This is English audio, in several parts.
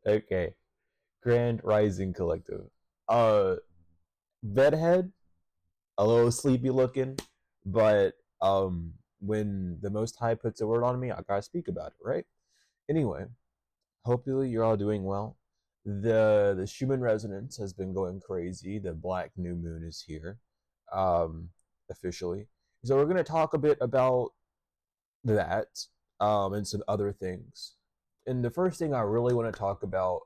Okay. Grand Rising Collective. Uh, bedhead, a little sleepy looking, but when the Most High puts a word on me, I gotta speak about it, right? Anyway, hopefully you're all doing well. The Schumann resonance has been going crazy. The Black New Moon is here, um, officially. So we're gonna talk a bit about that, and some other things. And the first thing I really want to talk about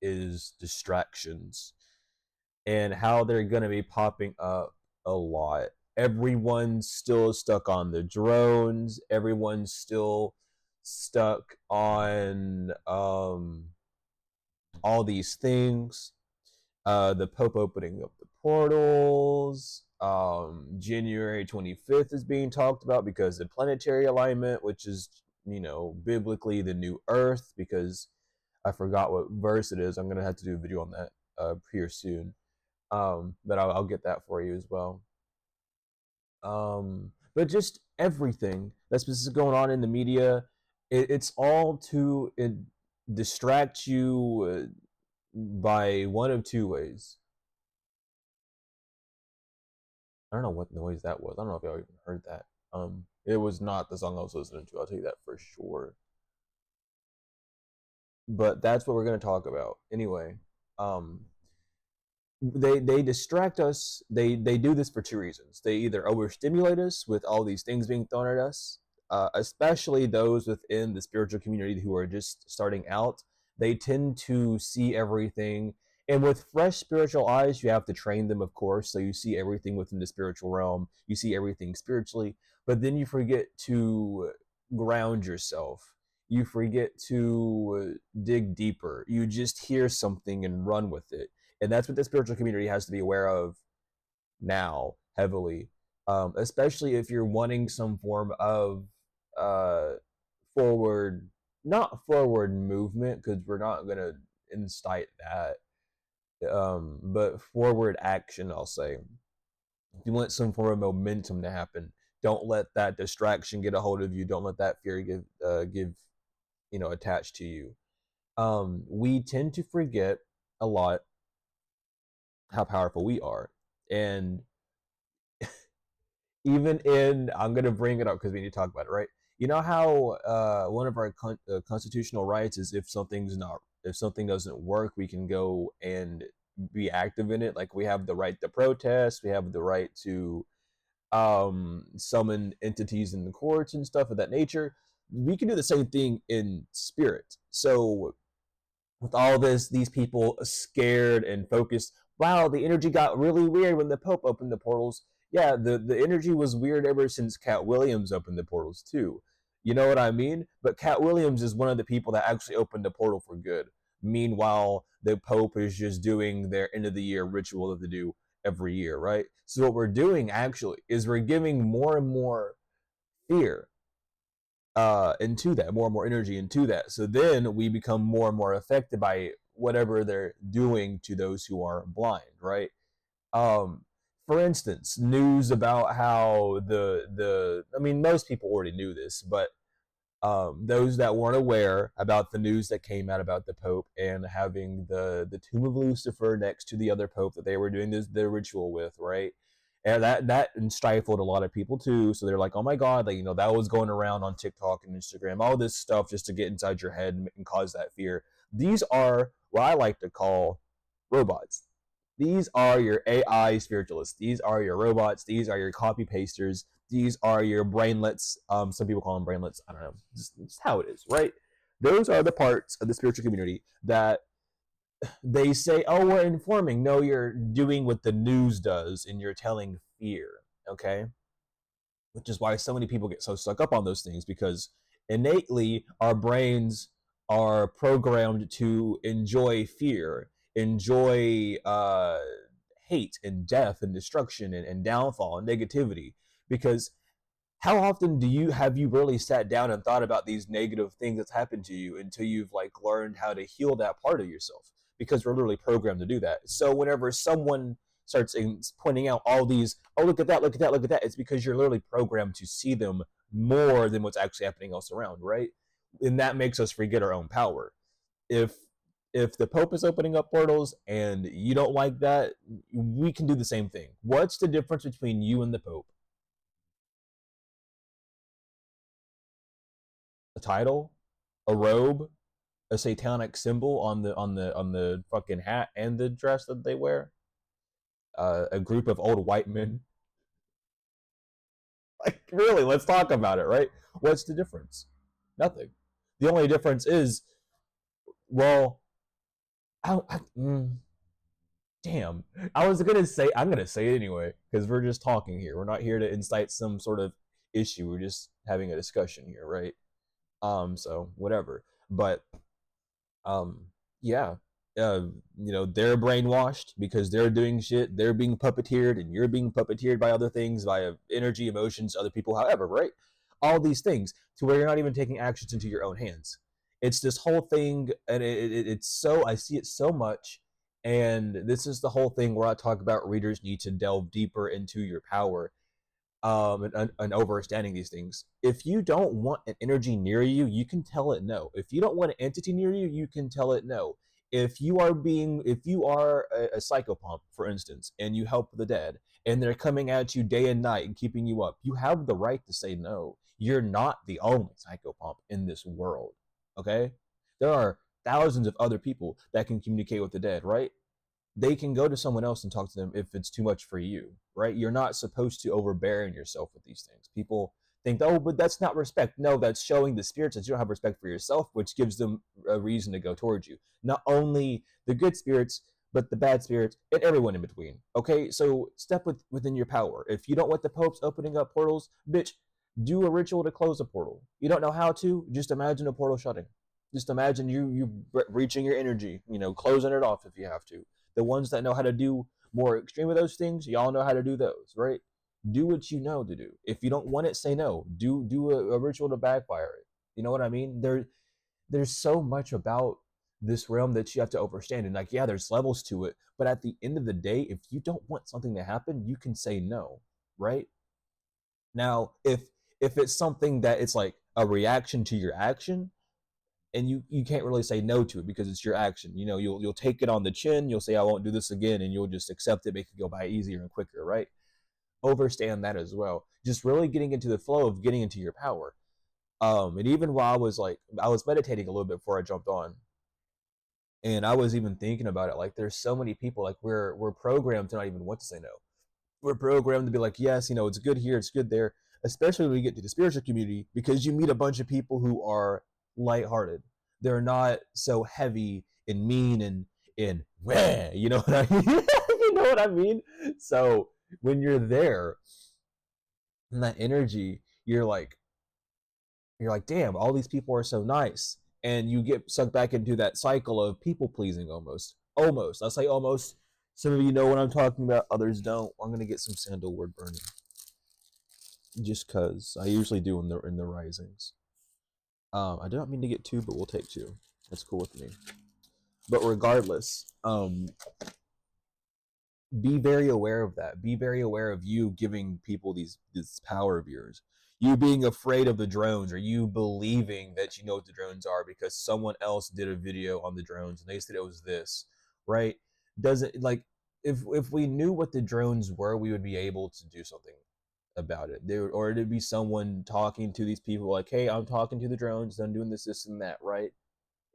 is distractions and how they're going to be popping up a lot. Everyone's still stuck on the drones. Everyone's still stuck on all these things. The Pope opening up the portals. January 25th is being talked about because the planetary alignment, which is, biblically the new Earth, because I forgot what verse it is. I'm going to have to do a video on that here soon. But I'll get that for you as well. But just everything that's going on in the media, it's all to distract you by one of two ways. I don't know what noise that was. I don't know if y'all even heard that. It was not the song I was listening to. I'll tell you that for sure. But that's what we're gonna talk about anyway. Um, they distract us. They do this for two reasons. They either overstimulate us with all these things being thrown at us, especially those within the spiritual community who are just starting out. They tend to see everything, and with fresh spiritual eyes, you have to train them, of course. So you see everything within the spiritual realm. You see everything spiritually, but then you forget to ground yourself. You forget to dig deeper. You just hear something and run with it, and that's what the spiritual community has to be aware of now heavily, especially if you're wanting some form of uh, forward, not forward movement, because we're not going to incite that, but forward action, I'll say. If you want some form of momentum to happen, don't let that distraction get a hold of you. Don't let that fear give attached to you. We tend to forget a lot how powerful we are. And even in, I'm going to bring it up because we need to talk about it, right? You know how one of our constitutional rights is if something doesn't work, we can go and be active in it. Like we have the right to protest, we have the right to summon entities in the courts and stuff of that nature. We can do the same thing in spirit. So with all these people scared and focused. Wow, the energy got really weird when the Pope opened the portals. Yeah, the energy was weird ever since Cat Williams opened the portals too. You know what I mean? But Cat Williams is one of the people that actually opened the portal for good. Meanwhile, the Pope is just doing their end of the year ritual that they do every year, right? So what we're doing actually is we're giving more and more fear into that, more and more energy into that. So then we become more and more affected by whatever they're doing to those who are blind, right? Um, for instance, news about how I mean, most people already knew this, but those that weren't aware about the news that came out about the Pope and having the tomb of Lucifer next to the other Pope that they were doing the ritual with, right? And that stifled a lot of people too. So they're like, oh my God, like that was going around on TikTok and Instagram, all this stuff just to get inside your head and cause that fear. These are what I like to call robots. These are your AI spiritualists. These are your robots. These are your copy pasters. These are your brainlets. Some people call them brainlets. I don't know. Just how it is, right? Those are the parts of the spiritual community that they say, oh, we're informing. No, you're doing what the news does and you're telling fear, okay? Which is why so many people get so stuck up on those things because innately our brains are programmed to enjoy fear, enjoy hate and death and destruction and downfall and negativity. Because how often have you really sat down and thought about these negative things that's happened to you until you've like learned how to heal that part of yourself? Because we're literally programmed to do that. So whenever someone starts pointing out all these, oh, look at that, look at that, look at that, it's because you're literally programmed to see them more than what's actually happening else around, right? And that makes us forget our own power. If if the Pope is opening up portals and you don't like that, we can do the same thing. What's the difference between you and the Pope? A title, a robe, a satanic symbol on the fucking hat and the dress that they wear. A group of old white men. Like, really, let's talk about it, right? What's the difference? Nothing. The only difference is, well, damn. I was gonna say, I'm gonna say it anyway because we're just talking here. We're not here to incite some sort of issue. We're just having a discussion here, right? So whatever. But um yeah, they're brainwashed because they're doing shit, they're being puppeteered, and you're being puppeteered by other things, via energy, emotions, other people, however, right? All these things to where you're not even taking actions into your own hands. It's this whole thing, and it's so, I see it so much. And this is the whole thing where I talk about readers need to delve deeper into your power, and understanding these things. If you don't want an energy near you, you can tell it no. If you don't want an entity near you, you can tell it no. If you are a psychopomp, for instance, and you help the dead, and they're coming at you day and night and keeping you up, you have the right to say no. You're not the only psychopomp in this world. Okay? There are thousands of other people that can communicate with the dead, right? They can go to someone else and talk to them if it's too much for you, right? You're not supposed to overbearing yourself with these things. People think, oh, but that's not respect. No, that's showing the spirits that you don't have respect for yourself, which gives them a reason to go towards you. Not only the good spirits, but the bad spirits and everyone in between. Okay, so step within your power. If you don't want the popes opening up portals, bitch, do a ritual to close a portal. You don't know how to, just imagine a portal shutting. Just imagine you reaching your energy, closing it off if you have to. The ones that know how to do more extreme of those things, y'all know how to do those, right? Do what you know to do. If you don't want it, say no. Do a ritual to backfire it. You know what I mean? There's so much about this realm that you have to understand. And like, yeah, there's levels to it, but at the end of the day, if you don't want something to happen, you can say no, right? Now, if it's something that it's like a reaction to your action, and you can't really say no to it because it's your action. You'll take it on the chin. You'll say I won't do this again, and you'll just accept it, make it go by easier and quicker, right? Overstand that as well. Just really getting into the flow of getting into your power. And even while I was meditating a little bit before I jumped on, and I was even thinking about it. Like, there's so many people, like, we're programmed to not even want to say no. We're programmed to be like, yes, it's good here, it's good there, especially when we get to the spiritual community, because you meet a bunch of people who are lighthearted. They're not so heavy and mean and wah, you know what I mean? You know what I mean? So when you're there in that energy, you're like, damn, all these people are so nice. And you get sucked back into that cycle of people pleasing almost. Almost. I'll say almost. Some of you know what I'm talking about, others don't. I'm gonna get some sandalwood burning. Just cause I usually do in the risings. I don't mean to get two, but we'll take two. That's cool with me. But regardless, be very aware of that. Be very aware of you giving people this power of yours. You being afraid of the drones, or you believing that you know what the drones are because someone else did a video on the drones and they said it was this, right? Doesn't, like, if we knew what the drones were, we would be able to do something about it. Or it'd be someone talking to these people like, hey, I'm talking to the drones, I'm doing this and that, right?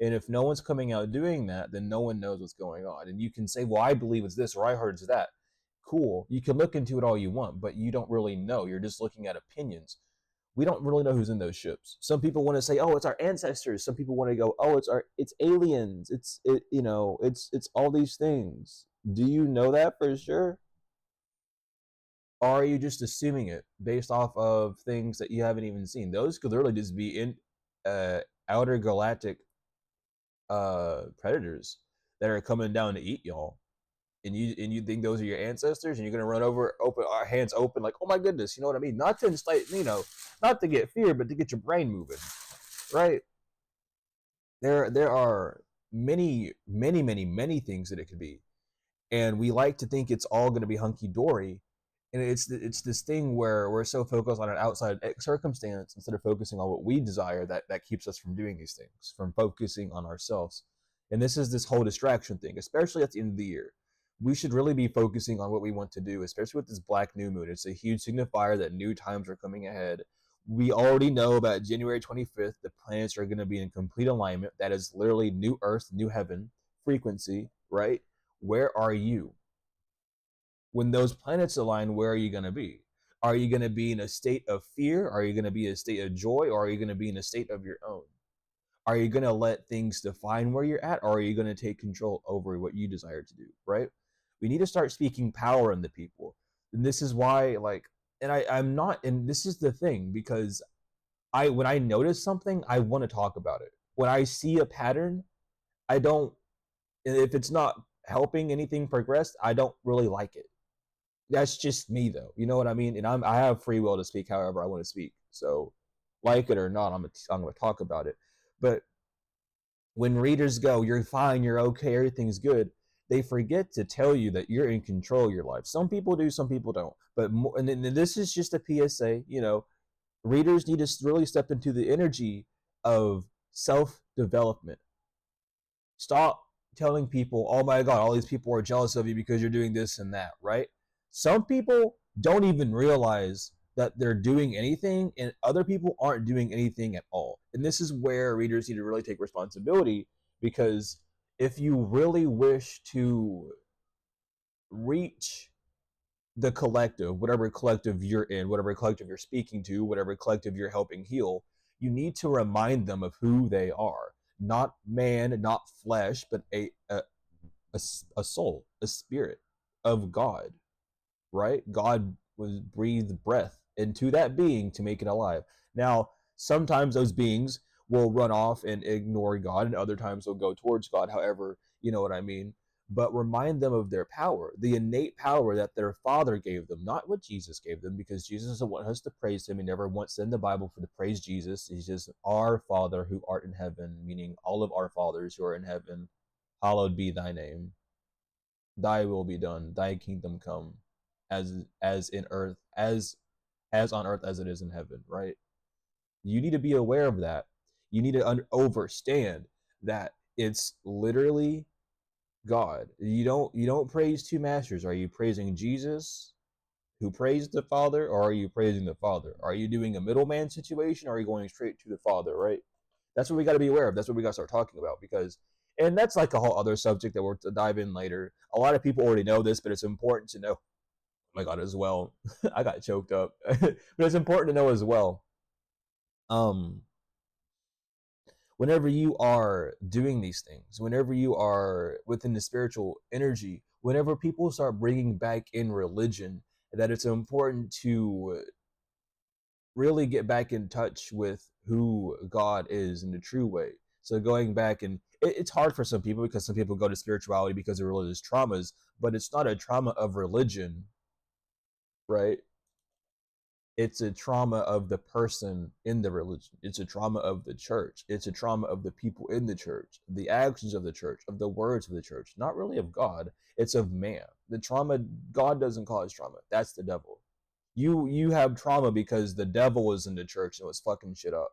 And if no one's coming out doing that, then no one knows what's going on. And you can say, well, I believe it's this, or I heard it's that. Cool. You can look into it all you want, but you don't really know. You're just looking at opinions. We don't really know who's in those ships. Some people want to say, oh, it's our ancestors. Some people want to go, oh, it's aliens. It's all these things. Do you know that for sure? Or are you just assuming it based off of things that you haven't even seen? Those could literally just be in outer galactic predators that are coming down to eat y'all, and you think those are your ancestors, and you're gonna run over, open our hands open, like, oh my goodness, you know what I mean? Not to incite, not to get fear, but to get your brain moving, right? There are many, many, many, many things that it could be, and we like to think it's all gonna be hunky dory, and it's this thing where we're so focused on an outside circumstance instead of focusing on what we desire, that keeps us from doing these things, from focusing on ourselves. And this is this whole distraction thing, especially at the end of the year. We should really be focusing on what we want to do, especially with this black new moon. It's a huge signifier that new times are coming ahead. We already know about January 25th, the planets are going to be in complete alignment. That is literally new earth, new heaven frequency, right? Where are you? When those planets align, where are you going to be? Are you going to be in a state of fear? Are you going to be in a state of joy? Or are you going to be in a state of your own? Are you going to let things define where you're at? Or are you going to take control over what you desire to do, right? We need to start speaking power into people. And this is why, like, and I'm not, and this is the thing, because when I notice something, I want to talk about it. When I see a pattern, I don't, if it's not helping anything progress, I don't really like it. That's just me though. You know what I mean? And I have free will to speak however I want to speak. So, like it or not, I'm gonna talk about it. But when readers go, "You're fine, you're okay, everything's good," they forget to tell you that you're in control of your life. Some people do, some people don't. But and this is just a PSA. You know, readers need to really step into the energy of self development. Stop telling people, "Oh my God, all these people are jealous of you because you're doing this and that," right? Some people don't even realize that they're doing anything, and other people aren't doing anything at all. And this is where readers need to really take responsibility, because if you really wish to reach the collective, whatever collective you're in, whatever collective you're speaking to, whatever collective you're helping heal, you need to remind them of who they are. Not man, not flesh, but a soul, a spirit of God, right? God was breathed breath into that being to make it alive. Now, sometimes those beings will run off and ignore God, and other times they'll go towards God. However, you know what I mean. But remind them of their power, the innate power that their Father gave them, not what Jesus gave them, because Jesus doesn't want us to praise Him. He never once said in the Bible for to praise Jesus. He says, "Our Father who art in heaven," meaning all of our fathers who are in heaven, "hallowed be Thy name. Thy will be done. Thy kingdom come, as in earth as on earth as it is in heaven." Right? You need to be aware of that. You need to understand that it's literally God. You don't praise two masters. Are you praising Jesus, who praised the Father, or are you praising the Father? Are you doing a middleman situation, or are you going straight to the Father? Right? That's what we got to be aware of. That's what we got to start talking about, because, and that's like a whole other subject that we'll dive in later. A lot of people already know this, but it's important to know. Oh my God, as well. I got choked up, but it's important to know as well. Um, Whenever you are doing these things, whenever you are within the spiritual energy, whenever people start bringing back in religion, that it's important to really get back in touch with who God is in the true way. So going back, and it's hard for some people, because some people go to spirituality because of religious traumas, but it's not a trauma of religion, right? It's a trauma of the person in the religion. It's a trauma of the church. It's a trauma of the people in the church, the actions of the church, of the words of the church, not really of God. It's of man. The trauma, God doesn't cause trauma. That's the devil. You have trauma because the devil was in the church and was fucking shit up,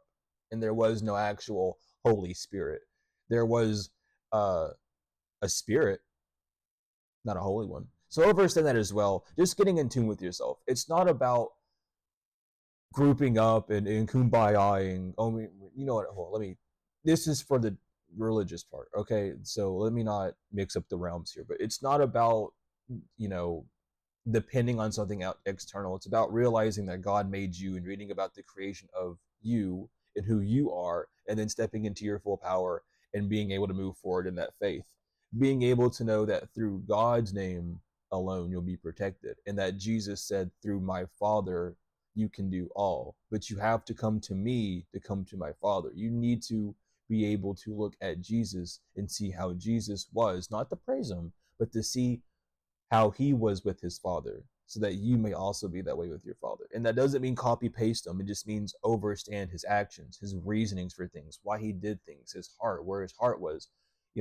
and there was no actual Holy Spirit. There was uh, a spirit, not a holy one. So understand that as well. Just getting in tune with yourself. It's not about grouping up and kumbayaing. Oh, you know what? Hold on, let me. This is for the religious part, okay? So let me not mix up the realms here. But it's not about, you know, depending on something out external. It's about realizing that God made you and reading about the creation of you and who you are, and then stepping into your full power and being able to move forward in that faith. Being able to know that through God's name alone you'll be protected, and that Jesus said, "Through my Father you can do all, but you have to come to me to come to my Father." You need to be able to look at Jesus and see how Jesus was, not to praise him, but to see how he was with his Father, so that you may also be that way with your Father. And that doesn't mean copy paste him. It just means understand his actions, his reasonings for things, why he did things, his heart, where his heart was,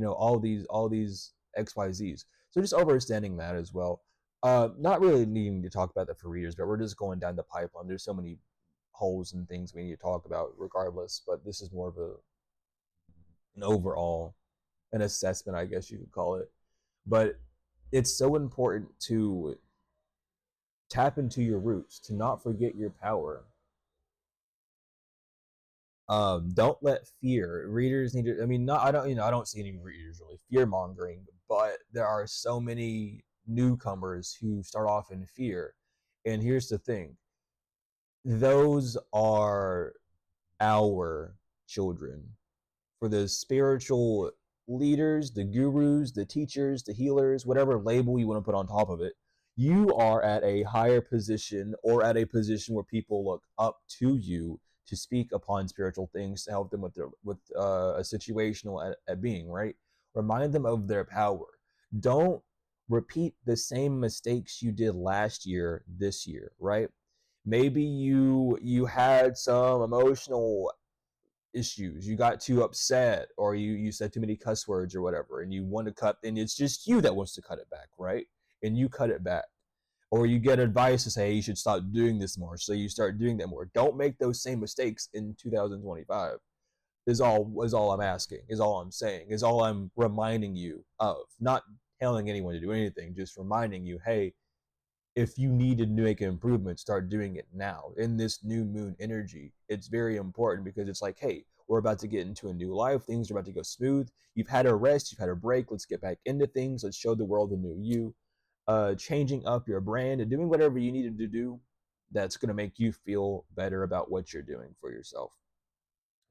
all these XYZs. So just understanding that as well. Not really needing to talk about that for readers, but we're just going down the pipeline. There's so many holes and things we need to talk about regardless, but this is more of an overall. an assessment, I guess you could call it. But it's so important to tap into your roots, to not forget your power. Don't let fear. Readers need to. I mean, not. I don't. I don't see any readers really fear mongering, but there are so many newcomers who start off in fear. And here's the thing: those are our children. For the spiritual leaders, the gurus, the teachers, the healers, whatever label you want to put on top of it, you are at a higher position, or at a position where people look up to you to speak upon spiritual things, to help them with a situational at being, right? Remind them of their power. Don't repeat the same mistakes you did last year this year, right? Maybe you had some emotional issues, you got too upset, or you said too many cuss words or whatever, and you want to cut, and it's just you that wants to cut it back, right? And you cut it back. Or you get advice to say, hey, you should stop doing this more, so you start doing that more. Don't make those same mistakes in 2025. Is all I'm asking, is all I'm saying, is all I'm reminding you of. Not telling anyone to do anything, just reminding you, hey, if you needed to make an improvement, start doing it now. In this new moon energy, it's very important, because it's like, hey, we're about to get into a new life. Things are about to go smooth. You've had a rest, you've had a break. Let's get back into things. Let's show the world the new you. Changing up your brand and doing whatever you needed to do that's going to make you feel better about what you're doing for yourself.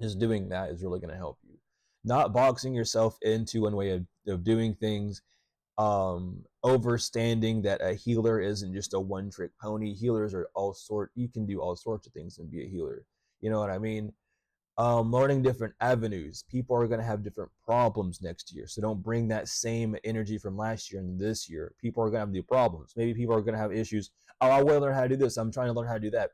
Just doing that is really going to help you. Not boxing yourself into one way of doing things, overstanding that a healer isn't just a one trick pony. Healers are you can do all sorts of things and be a healer. You know what I mean? Learning different avenues. People are going to have different problems next year, so don't bring that same energy from last year and this year. People are going to have new problems. Maybe people are going to have issues. Oh, I want to learn how to do this, I'm trying to learn how to do that.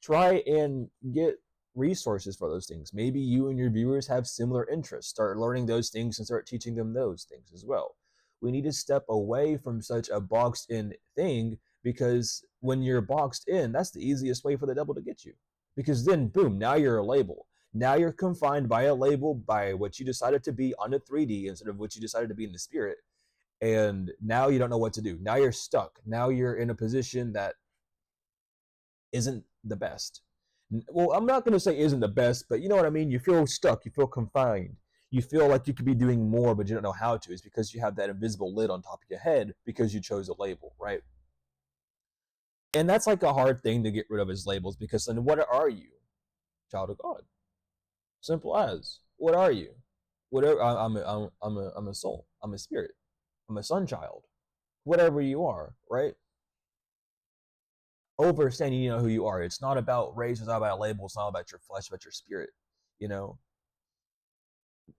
Try and get resources for those things. Maybe you and your viewers have similar interests. Start learning those things and start teaching them those things as well. We need to step away from such a boxed in thing, because when you're boxed in, that's the easiest way for the devil to get you. Because then, boom, now you're a label. Now you're confined by a label, by what you decided to be on the 3D instead of what you decided to be in the spirit. And now you don't know what to do. Now you're stuck. Now you're in a position that isn't the best. Well, I'm not going to say isn't the best, but you know what I mean? You feel stuck. You feel confined. You feel like you could be doing more, but you don't know how to. It's because you have that invisible lid on top of your head because you chose a label, right? And that's like a hard thing to get rid of, as labels, because then what are you? Child of God. Simple as. What are you? Whatever. I'm a soul. I'm a spirit. I'm a sun child. Whatever you are, right? Overstanding, you know who you are. It's not about race. It's not about labels. It's not about your flesh, but your spirit. You know,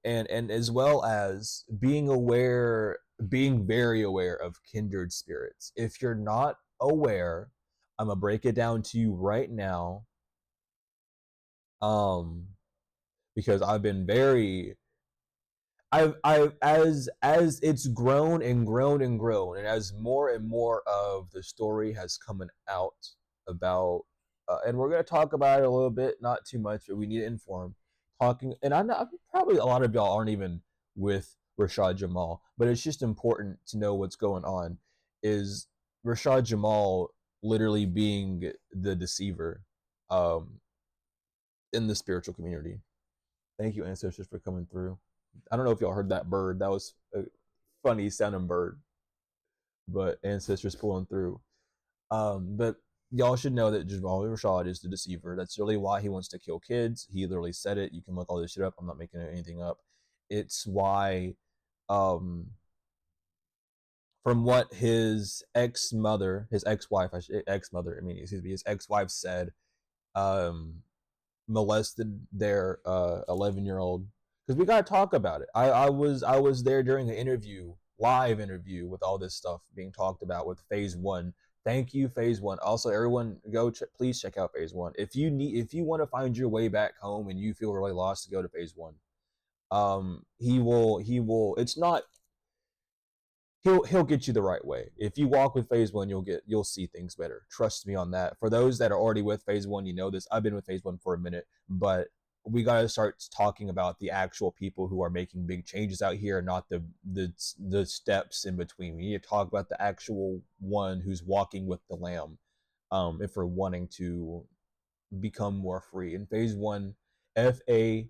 and as well as being aware, being very aware of kindred spirits. If you're not aware, I'm gonna break it down to you right now. Um, because I've been very I've as it's grown and grown and grown, and as more and more of the story has coming out about, and we're gonna talk about it a little bit, not too much, but we need to inform. Talking, and I know probably a lot of y'all aren't even with Rashad Jamal, but it's just important to know what's going on. Is Rashad Jamal literally being the deceiver, um, in the spiritual community? Thank you, ancestors, for coming through. I don't know if y'all heard that bird. That was a funny sounding bird, but ancestors pulling through. But y'all should know that Jamal Rashad is the deceiver. That's really why he wants to kill kids. He literally said it. You can look all this shit up. I'm not making anything up. It's why, um, from what his ex mother, his ex wife, ex mother, I mean, excuse me, his ex wife said, um, molested their 11-year-old. Because we got to talk about it. I was there during the interview, live interview, with all this stuff being talked about with phase one. Thank you, phase one. Also, everyone, please check out phase one. If you want to find your way back home and you feel really lost, to go to phase one. He will. It's not. He'll get you the right way. If you walk with phase one, you'll see things better. Trust me on that. For those that are already with phase one, you know this. I've been with phase one for a minute, but we got to start talking about the actual people who are making big changes out here, not the steps in between. We need to talk about the actual one who's walking with the lamb, if we're wanting to become more free. In phase one, FAISE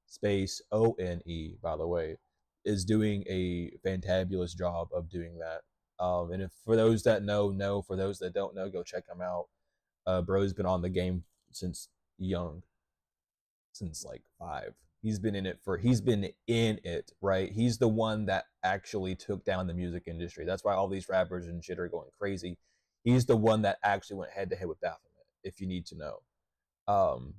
space ONE, by the way, is doing a fantabulous job of doing that. And if for those that know. For those that don't know, go check him out. Bro's been on the game since young, since like 5. He's been in it, right? He's the one that actually took down the music industry. That's why all these rappers and shit are going crazy. He's the one that actually went head to head with Baphomet, if you need to know.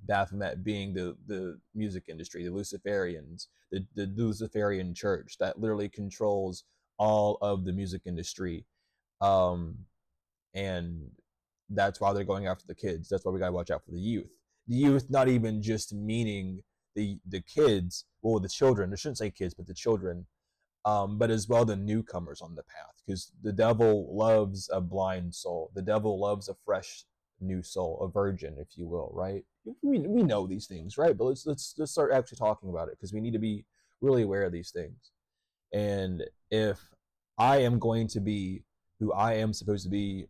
Baphomet being the music industry, the Luciferians, the Luciferian church that literally controls all of the music industry. Um, and that's why they're going after the kids. That's why we gotta watch out for the youth. The youth, not even just meaning the kids, well, the children. I shouldn't say kids, but the children, but as well the newcomers on the path, because the devil loves a blind soul. The devil loves a fresh new soul, a virgin, if you will, right? We know these things, right? But let's start actually talking about it, because we need to be really aware of these things. And if I am going to be who I am supposed to be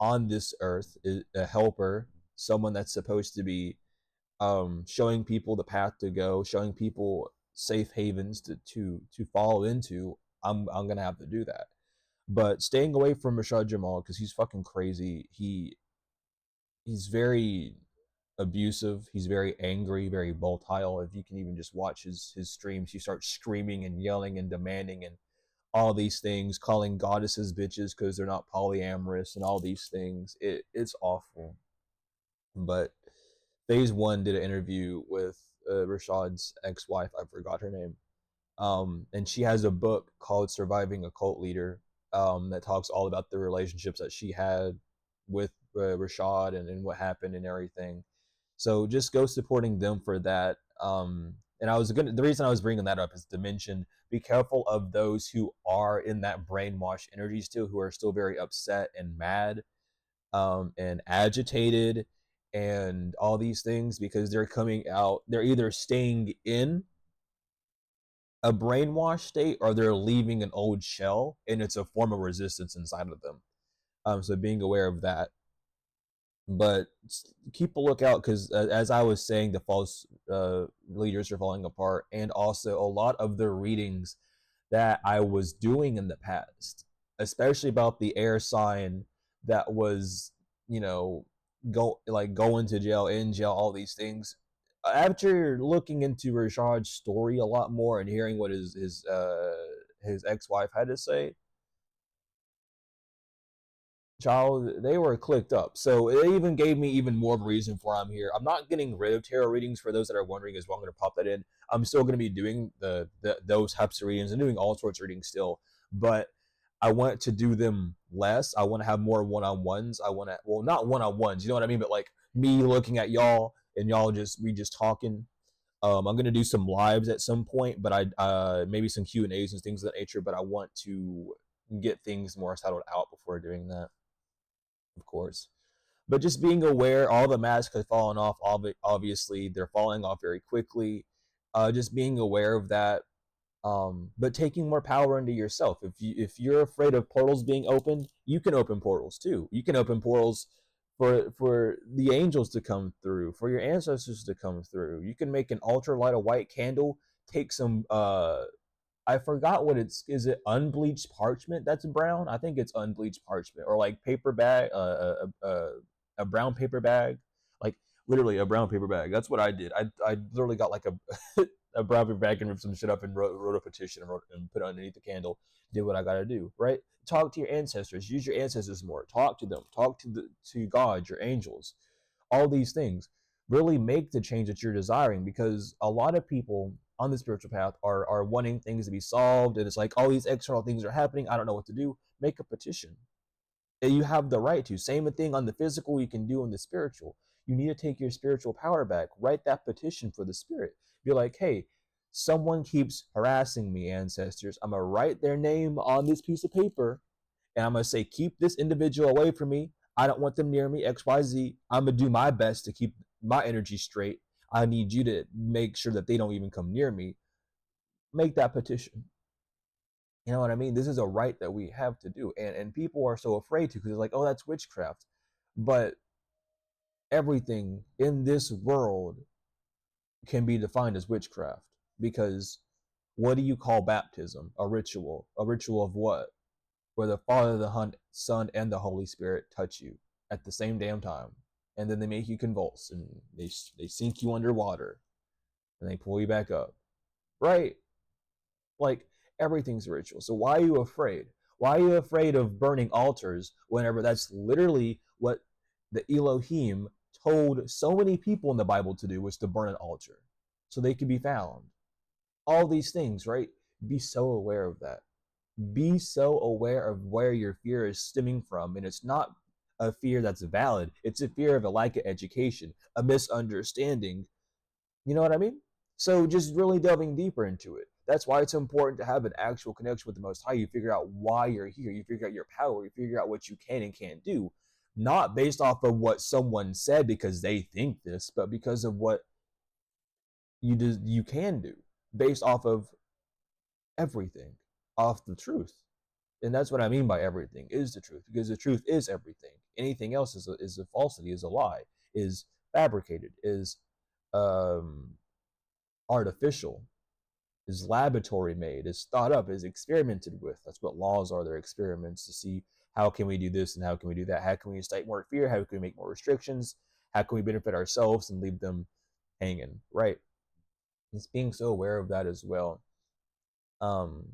on this earth, a helper, someone that's supposed to be showing people the path to go, showing people safe havens to fall into, I'm gonna have to do that. But staying away from Rashad Jamal, because he's fucking crazy. He's very abusive. He's very angry, very volatile. If you can even just watch his streams, he starts screaming and yelling and demanding and all these things, calling goddesses bitches because they're not polyamorous and all these things. It's awful. But phase one did an interview with Rashad's ex-wife. I forgot her name. And she has a book called Surviving a Cult Leader, that talks all about the relationships that she had with Rashad, and what happened and everything. So just go supporting them for that. And the reason I was bringing that up is to mention, be careful of those who are in that brainwash energy still, who are still very upset and mad, and agitated and all these things, because they're coming out, they're either staying in a brainwash state or they're leaving an old shell, and it's a form of resistance inside of them. So being aware of that. But keep a lookout, because as I was saying, the false leaders are falling apart, and also a lot of the readings that I was doing in the past, especially about the air sign that was, you know, going to jail, in jail, all these things. After looking into Rashad's story a lot more and hearing what his ex-wife had to say, child, they were clicked up. So it even gave me even more of a reason for I'm here. I'm not getting rid of tarot readings, for those that are wondering as well. I'm going to pop that in. I'm still going to be doing those types of readings and doing all sorts of readings still, but I want to do them less. I want to have more one-on-ones. I want to, well, not one-on-ones, you know what I mean, but like me looking at y'all and y'all just talking. I'm gonna do some lives at some point, but I maybe some Q&As and things of that nature. But I want to get things more settled out before doing that, of course. But just being aware, all the masks have fallen off. Obviously, they're falling off very quickly. Just being aware of that, but taking more power into yourself. If you're afraid of portals being opened, you can open portals too. You can open portals for the angels to come through, for your ancestors to come through. You can make an altar, light a white candle, take some I forgot what it's, is it unbleached parchment that's brown? I think it's unbleached parchment, or like paper bag, a brown paper bag, like literally a brown paper bag. That's what I did. I literally got like a a brown paper bag and ripped some shit up and wrote a petition and put it underneath the candle. Did what I gotta do, right? Talk to your ancestors. Use your ancestors more. Talk to them. Talk to God, your angels, all these things. Really make the change that you're desiring, because a lot of people on the spiritual path are wanting things to be solved, and it's like all these external things are happening. I don't know what to do. Make a petition. And you have the right to. Same thing on the physical you can do on the spiritual. You need to take your spiritual power back. Write that petition for the spirit. Be like, hey, someone keeps harassing me, ancestors. I'm gonna write their name on this piece of paper, and I'm gonna say, keep this individual away from me. I don't want them near me. XYZ. I'm gonna do my best to keep my energy straight. I need you to make sure that they don't even come near me. Make that petition. You know what I mean? This is a right that we have to do. And people are so afraid to, because it's like, oh, that's witchcraft. But everything in this world can be defined as witchcraft, because what do you call baptism? A ritual. A ritual of what? Where the Father, the Son, and the Holy Spirit touch you at the same damn time. And then they make you convulse, and they sink you underwater, and they pull you back up. Right? Like, everything's a ritual. So why are you afraid? Why are you afraid of burning altars whenever that's literally what the Elohim told so many people in the Bible to do, was to burn an altar so they could be found? All these things, right? Be so aware of that. Be so aware of where your fear is stemming from. And it's not a fear that's valid, it's a fear of a lack of education, a misunderstanding. You know what I mean? So just really delving deeper into it. That's why it's important to have an actual connection with the Most High. You figure out why you're here. You figure out your power. You figure out what you can and can't do, not based off of what someone said because they think this, but because of what you can do, based off of everything, off the truth. And that's what I mean by everything is the truth, because the truth is everything. Anything else is a falsity, is a lie, is fabricated, is um, artificial, is laboratory made, is thought up, is experimented with. That's what laws are. They're experiments to see how can we do this and how can we do that. How can we incite more fear? How can we make more restrictions? How can we benefit ourselves and leave them hanging? Right. It's being so aware of that as well. Um,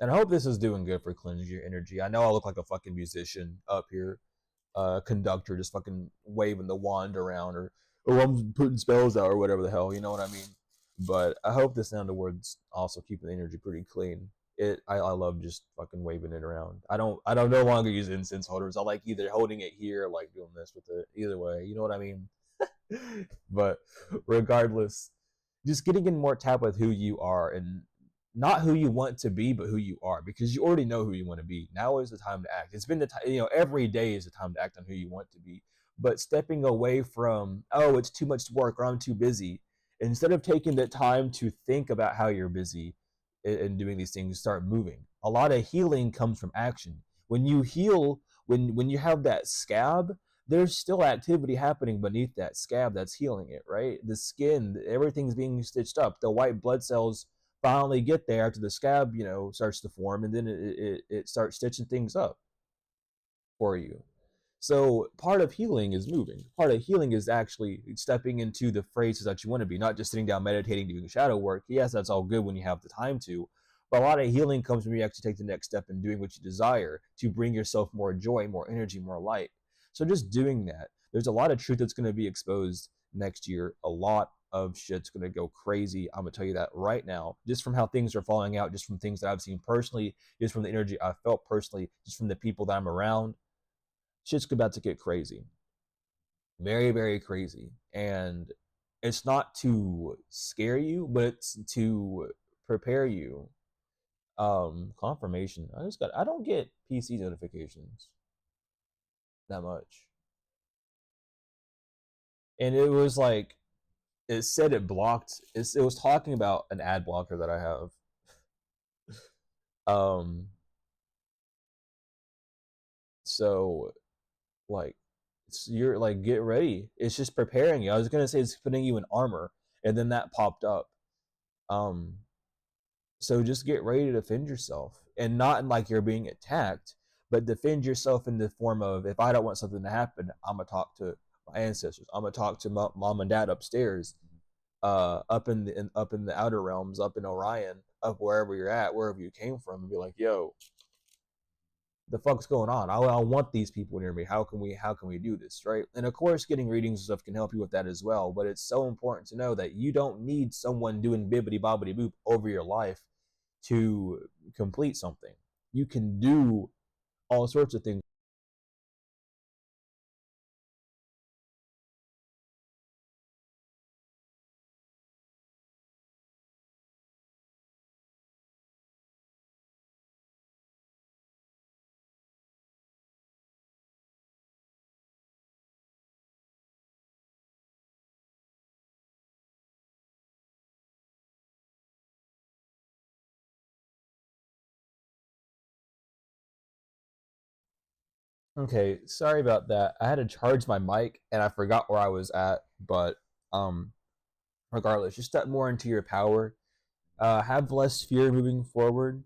and I hope this is doing good for cleansing your energy. I know I look like a fucking musician up here, conductor, just fucking waving the wand around, or oh, I'm putting spells out or whatever the hell. You know what I mean? But I hope the sound of words also keeping the energy pretty clean. I love just fucking waving it around. I don't no longer use incense holders. I like either holding it here or like doing this with it. Either way, you know what I mean? But regardless, just getting in more tap with who you are, and not who you want to be, but who you are, because you already know who you want to be. Now is the time to act. It's been the time, every day is the time to act on who you want to be. But stepping away from, oh, it's too much work or I'm too busy, instead of taking the time to think about how you're busy and doing these things, start moving. A lot of healing comes from action. When you heal, when you have that scab, there's still activity happening beneath that scab that's healing it, right? The skin, everything's being stitched up. The white blood cells finally get there after the scab, starts to form, and then it starts stitching things up for you. So part of healing is moving. Part of healing is actually stepping into the phrases that you want to be, not just sitting down, meditating, doing shadow work. Yes, that's all good when you have the time to. But a lot of healing comes when you actually take the next step in doing what you desire to bring yourself more joy, more energy, more light. So just doing that. There's a lot of truth that's going to be exposed next year. A lot of shit's going to go crazy. I'm going to tell you that right now, just from how things are falling out, just from things that I've seen personally, just from the energy I felt personally, just from the people that I'm around. Shit's about to get crazy. Very, very crazy. And it's not to scare you, but it's to prepare you. Confirmation. I don't get PC notifications that much. And it was like, it said it blocked, it was talking about an ad blocker that I have. Um, so like, you're like, get ready. It's just preparing you. I was gonna say it's putting you in armor, and then that popped up. Um, So just get ready to defend yourself, and not in like you're being attacked, but defend yourself in the form of, if I don't want something to happen, I'm gonna talk to my ancestors. I'm gonna talk to mom and dad upstairs, up in the outer realms, up in Orion, up wherever you're at, wherever you came from, and be like, yo, the fuck's going on? I want these people near me. How can we do this, right? And of course, getting readings and stuff can help you with that as well. But it's so important to know that you don't need someone doing bibbity bobbity boop over your life to complete something. You can do all sorts of things Okay, sorry about that. I had to charge my mic and I forgot where I was at, but um regardless, just step more into your power. Have less fear moving forward.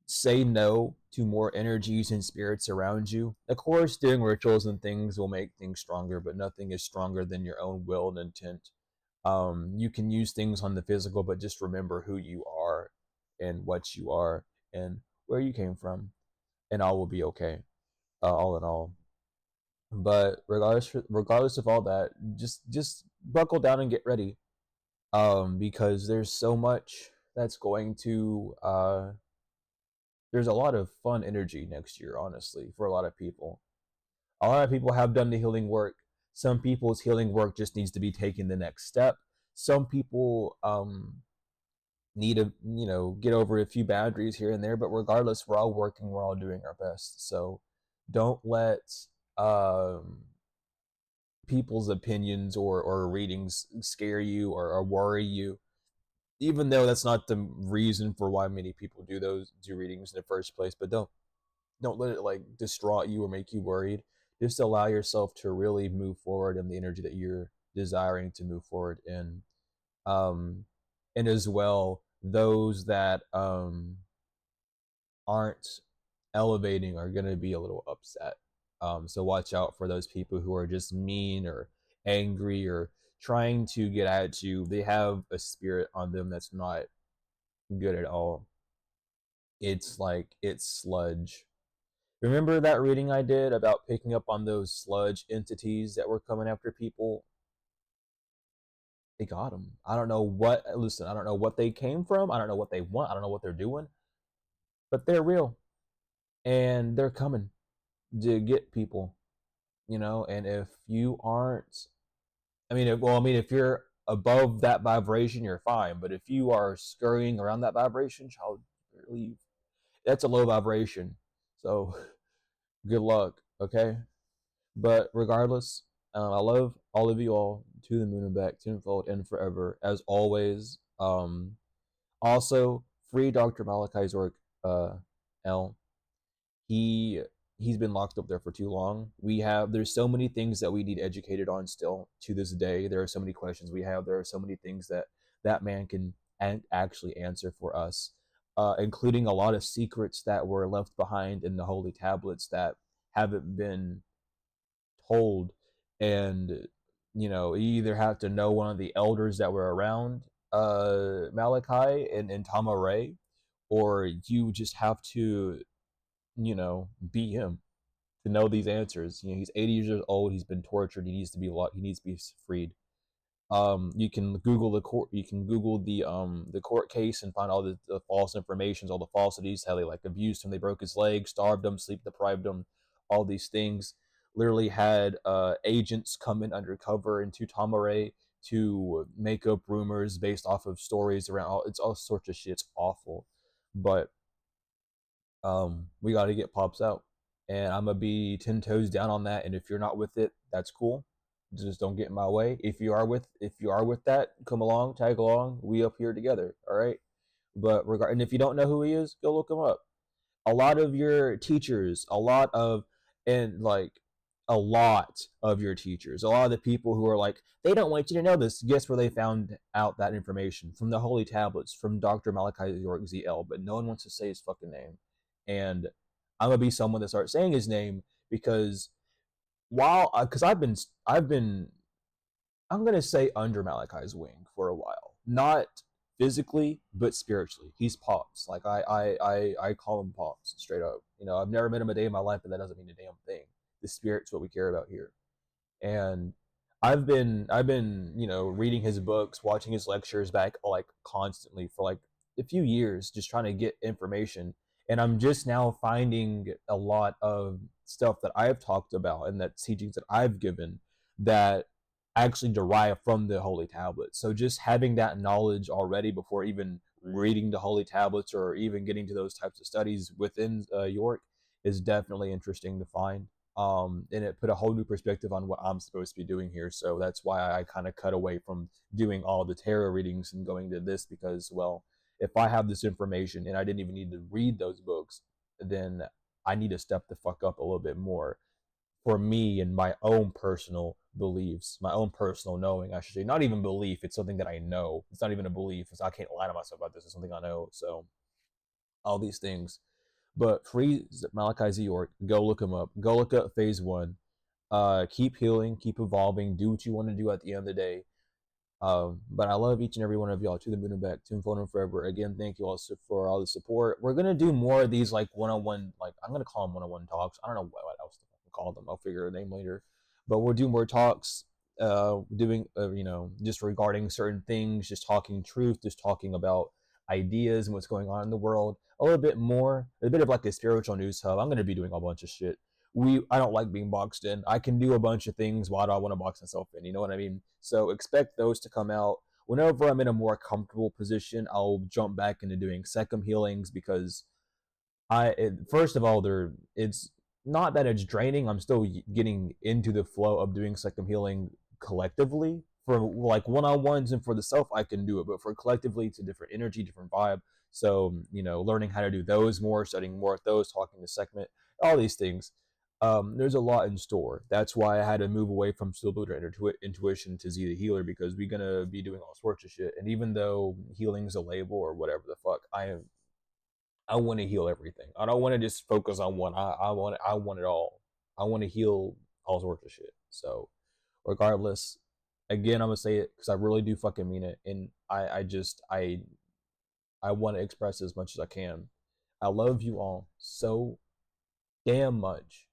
Say no to more energies and spirits around you. Of course, doing rituals and things will make things stronger, but nothing is stronger than your own will and intent. You can use things on the physical, but just remember who you are and what you are and where you came from, and all will be okay. All in all, but regardless of all that, just buckle down and get ready. Because there's so much that's going to there's a lot of fun energy next year, honestly, for a lot of people. A lot of people have done the healing work. Some people's healing work just needs to be taken the next step. Some people need to, get over a few boundaries here and there, but regardless, we're all working, we're all doing our best. So don't let um, people's opinions or readings scare you or worry you, even though that's not the reason for why many people do readings in the first place. But don't let it like distraught you or make you worried. Just allow yourself to really move forward in the energy that you're desiring to move forward in. um and as well, those that aren't elevating are going to be a little upset. So watch out for those people who are just mean or angry or trying to get at you. They have a spirit on them that's not good at all. It's like it's sludge. Remember that reading I did about picking up on those sludge entities that were coming after people? They got them. I don't know what, listen, I don't know what they came from. I don't know what they want. I don't know what they're doing, but they're real and they're coming to get people, and if you aren't, if you're above that vibration, you're fine. But if you are scurrying around that vibration, child, leave. That's a low vibration. So good luck, okay? But regardless, I love all of you all to the moon and back, tenfold and forever, as always. Also, free Dr. Malachi's work, L. He he's been locked up there for too long. There's so many things that we need educated on still to this day. There are so many questions we have. There are so many things that that man can actually answer for us, including a lot of secrets that were left behind in the holy tablets that haven't been told. And you either have to know one of the elders that were around Malachi and Tama Ray, or you just have to be him to know these answers. He's 80 years old. He's been tortured. He needs to be locked. He needs to be freed. You can Google the court. You can Google the court case and find all the false informations, all the falsities, how they like abused him, they broke his leg, starved him, sleep deprived him, all these things. Literally had agents come in undercover into Tamare to make up rumors based off of stories around. It's all sorts of shit. It's awful, but we got to get pops out, and I'm gonna be 10 toes down on that. And if you're not with it, that's cool. Just don't get in my way. If you are with that, come along, tag along. We up here together, all right. But and if you don't know who he is, go look him up. A lot of your teachers, a lot of your teachers, a lot of the people who are like, they don't want you to know this. Guess where they found out that information? From the holy tablets, from Dr. Malachi York ZL, but no one wants to say his fucking name. And I'm gonna be someone that starts saying his name because because I've been I'm gonna say under Malachi's wing for a while, not physically but spiritually. He's pops. Like I call him pops straight up. I've never met him a day in my life, but that doesn't mean a damn thing. The spirit's what we care about here. And I've been reading his books, watching his lectures back like constantly for like a few years, just trying to get information. And I'm just now finding a lot of stuff that I've talked about and that teachings that I've given that actually derive from the holy tablets. So just having that knowledge already before even reading the holy tablets or even getting to those types of studies within York is definitely interesting to find. And it put a whole new perspective on what I'm supposed to be doing here. So that's why I kind of cut away from doing all the tarot readings and going to this, because, well, if I have this information and I didn't even need to read those books, then I need to step the fuck up a little bit more for me and my own personal beliefs, my own personal knowing, I should say. Not even belief, it's something that I know. It's not even a belief. I can't lie to myself about this. It's something I know. So all these things. But free Malachi Z York, go look him up. Go look up phase one. Keep healing, keep evolving, do what you want to do at the end of the day. But I love each and every one of y'all. To the moon and back, to phone and forever. Again, thank you all for all the support. We're gonna do more of these like one-on-one, like I'm gonna call them one-on-one talks. I don't know what else to call them. I'll figure a name later. But we'll do more talks. Doing just regarding certain things, just talking truth, just talking about ideas and what's going on in the world. A little bit more, a bit of like a spiritual news hub. I'm gonna be doing a bunch of shit. I don't like being boxed in. I can do a bunch of things. Why do I want to box myself in? You know what I mean? So expect those to come out. Whenever I'm in a more comfortable position, I'll jump back into doing second healings because first of all, it's not that it's draining. I'm still getting into the flow of doing second healing collectively. For like one-on-ones and for the self, I can do it, but for collectively, it's a different energy, different vibe. So learning how to do those more, studying more at those, talking to segment, all these things. There's a lot in store. That's why I had to move away from Still Builder Intuition to Z the Healer, because we're gonna be doing all sorts of shit. And even though healing's a label or whatever the fuck, I want to heal everything. I don't want to just focus on one. I want it all. I want to heal all sorts of shit. So regardless, again, I'm gonna say it because I really do fucking mean it, and I want to express as much as I can. I love you all so damn much.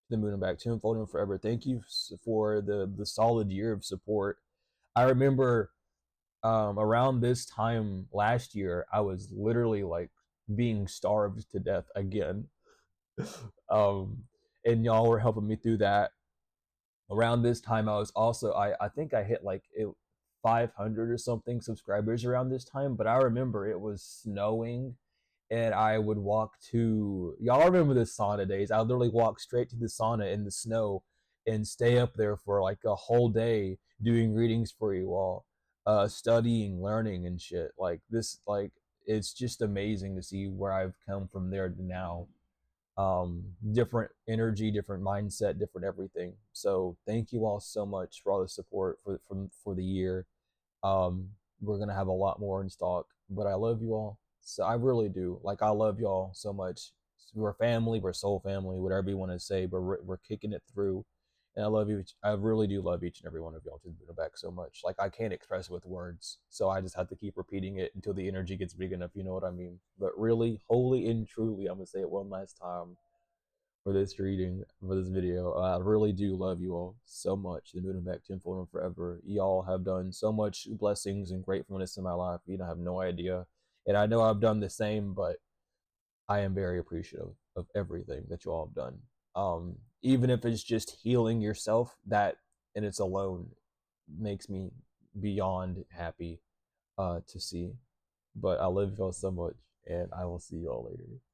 The moon and back, tenfold and forever. Thank you for the solid year of support. I remember around this time last year, I was literally like being starved to death again. um, and y'all were helping me through that. Around this time, I was also I think I hit like 500 or something subscribers around this time. But I remember it was snowing, and I would walk to y'all remember the sauna days. I would literally walk straight to the sauna in the snow and stay up there for like a whole day doing readings for you all, studying, learning and shit. Like this, like it's just amazing to see where I've come from there to now. Different energy, different mindset, different everything. So thank you all so much for all the support for the year. um, we're gonna have a lot more in stock, but I love you all. So I really do. Like I love y'all so much. We're family. We're soul family. Whatever you want to say, but we're kicking it through. And I love you. I really do love each and every one of y'all to the back so much. Like I can't express it with words, so I just have to keep repeating it until the energy gets big enough. You know what I mean? But really, wholly and truly, I'm gonna say it one last time for this reading, for this video. I really do love you all so much. The moon and back tenfold and forever. Y'all have done so much blessings and gratefulness in my life. You don't have no idea. And I know I've done the same, but I am very appreciative of everything that you all have done. Even if it's just healing yourself, that in its alone makes me beyond happy to see. But I love y'all so much, and I will see y'all later.